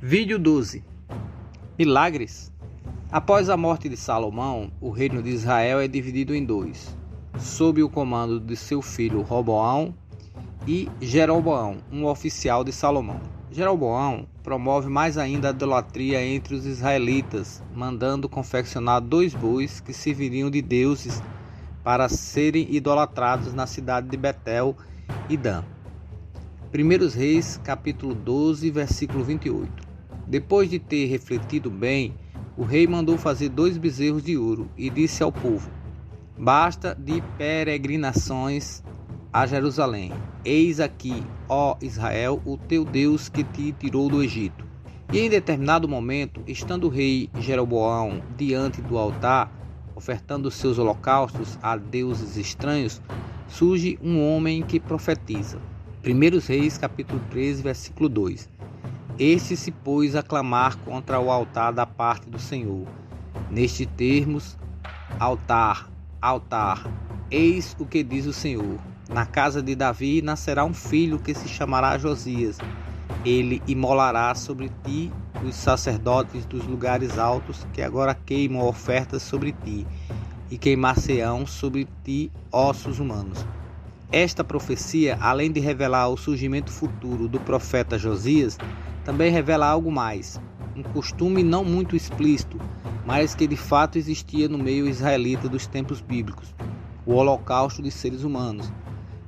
Vídeo 12. Milagres. Após a morte de Salomão, o reino de Israel é dividido em dois, sob o comando de seu filho Roboão e Jeroboão, um oficial de Salomão. Jeroboão promove mais ainda a idolatria entre os israelitas, mandando confeccionar 2 bois que serviriam de deuses para serem idolatrados na cidade de Betel e Dan. 1 Reis, capítulo 12, versículo 28. Depois de ter refletido bem, o rei mandou fazer 2 bezerros de ouro e disse ao povo: basta de peregrinações a Jerusalém. Eis aqui, ó Israel, o teu Deus que te tirou do Egito. E em determinado momento, estando o rei Jeroboão diante do altar, ofertando seus holocaustos a deuses estranhos, surge um homem que profetiza. 1 Reis, capítulo 13, versículo 2. Este se pôs a clamar contra o altar da parte do Senhor. Nestes termos: altar, altar, eis o que diz o Senhor. Na casa de Davi nascerá um filho que se chamará Josias. Ele imolará sobre ti os sacerdotes dos lugares altos, que agora queimam ofertas sobre ti, e queimar-se-ão sobre ti ossos humanos. Esta profecia, além de revelar o surgimento futuro do profeta Josias, também revela algo mais, um costume não muito explícito, mas que de fato existia no meio israelita dos tempos bíblicos: o holocausto de seres humanos.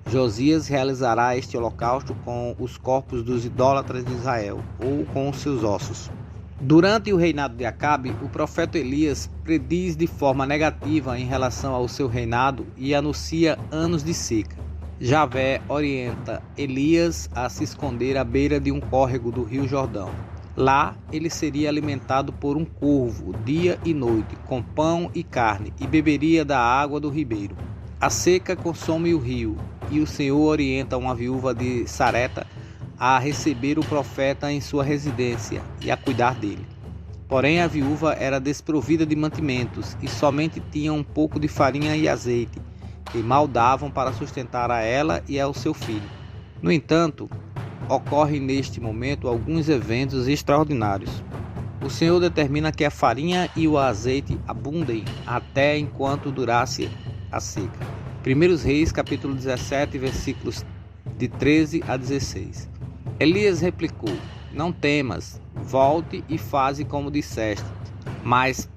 Josias realizará este holocausto com os corpos dos idólatras de Israel, ou com os seus ossos. Durante o reinado de Acabe, o profeta Elias prediz de forma negativa em relação ao seu reinado e anuncia anos de seca. Javé orienta Elias a se esconder à beira de um córrego do rio Jordão. Lá ele seria alimentado por um corvo dia e noite, com pão e carne, e beberia da água do ribeiro. A seca consome o rio, e o Senhor orienta uma viúva de Sarepta a receber o profeta em sua residência e a cuidar dele. Porém, a viúva era desprovida de mantimentos e somente tinha um pouco de farinha e azeite, que mal davam para sustentar a ela e ao seu filho. No entanto, ocorrem neste momento alguns eventos extraordinários. O Senhor determina que a farinha e o azeite abundem até enquanto durasse a seca. 1 Reis, capítulo 17, versículos de 13 a 16. Elias replicou: não temas, volte e faze como disseste, mas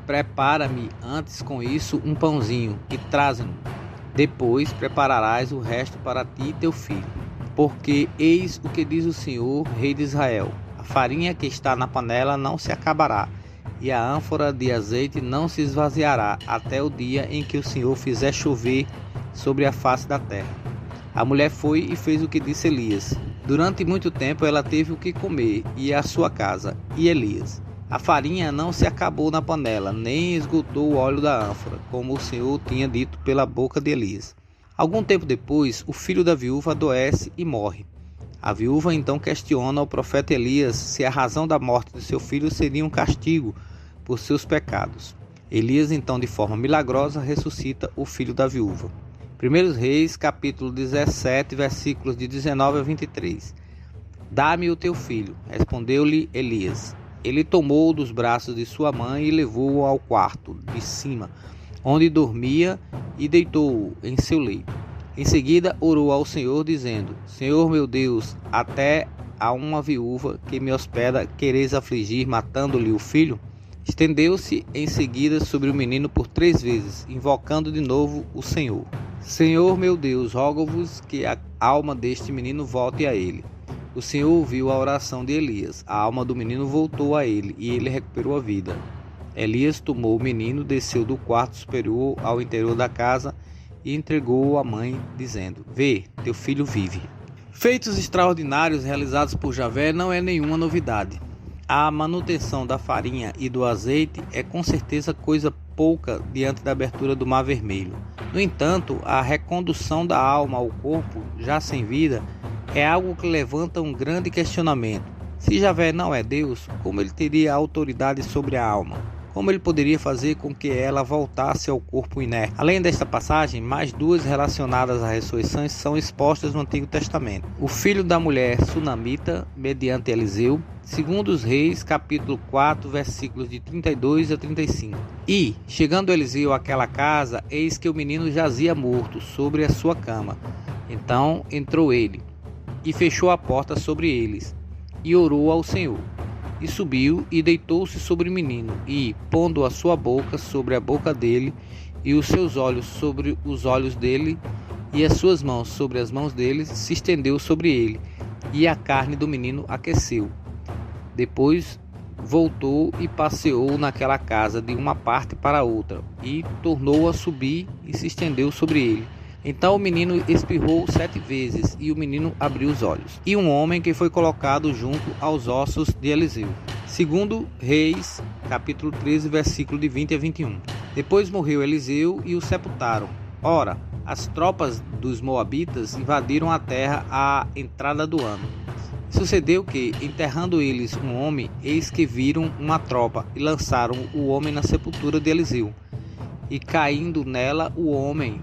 prepara-me antes com isso um pãozinho e traze-no. Depois prepararás o resto para ti e teu filho. Porque eis o que diz o Senhor, rei de Israel: a farinha que está na panela não se acabará, e a ânfora de azeite não se esvaziará, até o dia em que o Senhor fizer chover sobre a face da terra. A mulher foi e fez o que disse Elias. Durante muito tempo ela teve o que comer, e a sua casa, e Elias. A farinha não se acabou na panela, nem esgotou o óleo da ânfora, como o Senhor tinha dito pela boca de Elias. Algum tempo depois, o filho da viúva adoece e morre. A viúva então questiona ao profeta Elias se a razão da morte de seu filho seria um castigo por seus pecados. Elias então, de forma milagrosa, ressuscita o filho da viúva. 1 Reis, capítulo 17, versículos de 19 a 23. Dá-me o teu filho, respondeu-lhe Elias. Ele tomou-o dos braços de sua mãe e levou-o ao quarto de cima, onde dormia, e deitou-o em seu leito. Em seguida orou ao Senhor, dizendo: Senhor meu Deus, até a uma viúva que me hospeda quereis afligir, matando-lhe o filho? Estendeu-se em seguida sobre o menino por 3 vezes, invocando de novo o Senhor. Senhor meu Deus, rogo-vos que a alma deste menino volte a ele. O Senhor ouviu a oração de Elias. A alma do menino voltou a ele, e ele recuperou a vida. Elias tomou o menino, desceu do quarto superior ao interior da casa e entregou-o à mãe, dizendo: Vê, teu filho vive. Feitos extraordinários realizados por Javé não é nenhuma novidade. A manutenção da farinha e do azeite é com certeza coisa pouca diante da abertura do Mar Vermelho. No entanto, a recondução da alma ao corpo, já sem vida, é algo que levanta um grande questionamento. Se Javé não é Deus, como ele teria autoridade sobre a alma? Como ele poderia fazer com que ela voltasse ao corpo inerte? Além desta passagem, mais 2 relacionadas à ressurreição são expostas no Antigo Testamento. O filho da mulher sunamita, mediante Eliseu, Segundo os Reis, capítulo 4, versículos de 32 a 35. E, chegando Eliseu àquela casa, eis que o menino jazia morto sobre a sua cama. Então entrou ele, e fechou a porta sobre eles, e orou ao Senhor. E subiu, e deitou-se sobre o menino, e, pondo a sua boca sobre a boca dele, e os seus olhos sobre os olhos dele, e as suas mãos sobre as mãos dele, se estendeu sobre ele, e a carne do menino aqueceu. Depois voltou e passeou naquela casa de uma parte para outra, e tornou a subir e se estendeu sobre ele. Então o menino espirrou 7 vezes, e o menino abriu os olhos. E um homem que foi colocado junto aos ossos de Eliseu. Segundo Reis, capítulo 13, versículo de 20 a 21. Depois morreu Eliseu e o sepultaram. Ora, as tropas dos moabitas invadiram a terra à entrada do ano. Sucedeu que, enterrando eles um homem, eis que viram uma tropa, e lançaram o homem na sepultura de Eliseu. E caindo nela o homem,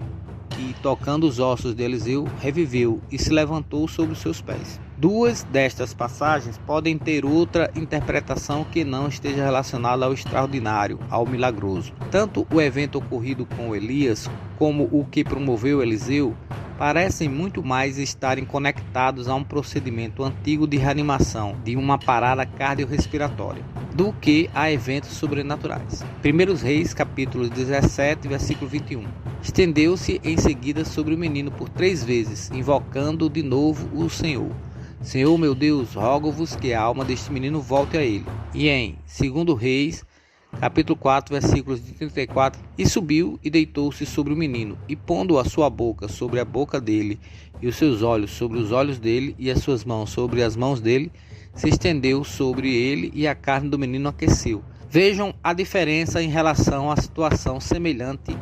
e tocando os ossos de Eliseu, reviveu, e se levantou sobre os seus pés. Duas destas passagens podem ter outra interpretação que não esteja relacionada ao extraordinário, ao milagroso. Tanto o evento ocorrido com Elias, como o que promoveu Eliseu, parecem muito mais estarem conectados a um procedimento antigo de reanimação de uma parada cardiorrespiratória do que a eventos sobrenaturais. 1 Reis, capítulo 17, versículo 21. Estendeu-se em seguida sobre o menino por 3 vezes, invocando de novo o Senhor. Senhor meu Deus, rogo-vos que a alma deste menino volte a ele. E em 2 Reis, capítulo 4, versículos de 34, e subiu e deitou-se sobre o menino, e pondo a sua boca sobre a boca dele, e os seus olhos sobre os olhos dele, e as suas mãos sobre as mãos dele, se estendeu sobre ele, e a carne do menino aqueceu. Vejam a diferença em relação à situação semelhante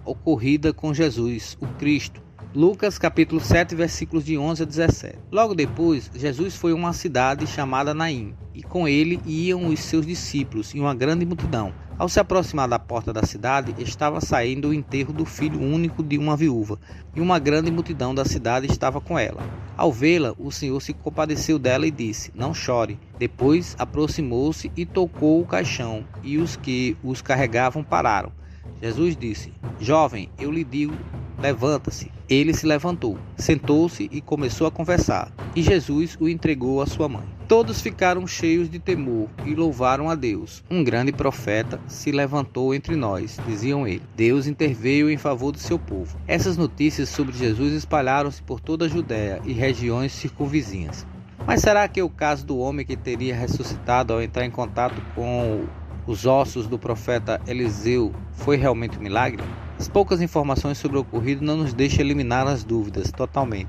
ocorrida com Jesus, o Cristo. Lucas capítulo 7, versículos de 11 a 17. Logo depois, Jesus foi a uma cidade chamada Naim, e com ele iam os seus discípulos e uma grande multidão. Ao se aproximar da porta da cidade, estava saindo o enterro do filho único de uma viúva, e uma grande multidão da cidade estava com ela. Ao vê-la, o Senhor se compadeceu dela e disse: Não chore. Depois aproximou-se e tocou o caixão, e os que os carregavam pararam. Jesus disse: Jovem, eu lhe digo, levanta-se. Ele se levantou, sentou-se e começou a conversar, e Jesus o entregou à sua mãe. Todos ficaram cheios de temor e louvaram a Deus. Um grande profeta se levantou entre nós, diziam ele. Deus interveio em favor do seu povo. Essas notícias sobre Jesus espalharam-se por toda a Judéia e regiões circunvizinhas. Mas será que o caso do homem que teria ressuscitado ao entrar em contato com os ossos do profeta Eliseu foi realmente um milagre? As poucas informações sobre o ocorrido não nos deixam eliminar as dúvidas totalmente.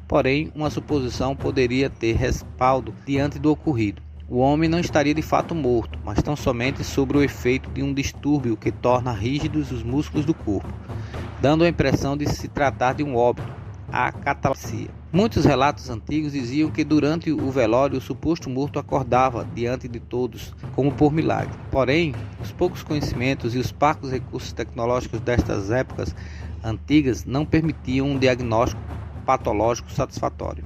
Porém, uma suposição poderia ter respaldo diante do ocorrido. O homem não estaria de fato morto, mas tão somente sobre o efeito de um distúrbio que torna rígidos os músculos do corpo, dando a impressão de se tratar de um óbito, a catalepsia. Muitos relatos antigos diziam que durante o velório o suposto morto acordava diante de todos, como por milagre. Porém, os poucos conhecimentos e os parcos recursos tecnológicos destas épocas antigas não permitiam um diagnóstico patológico satisfatório.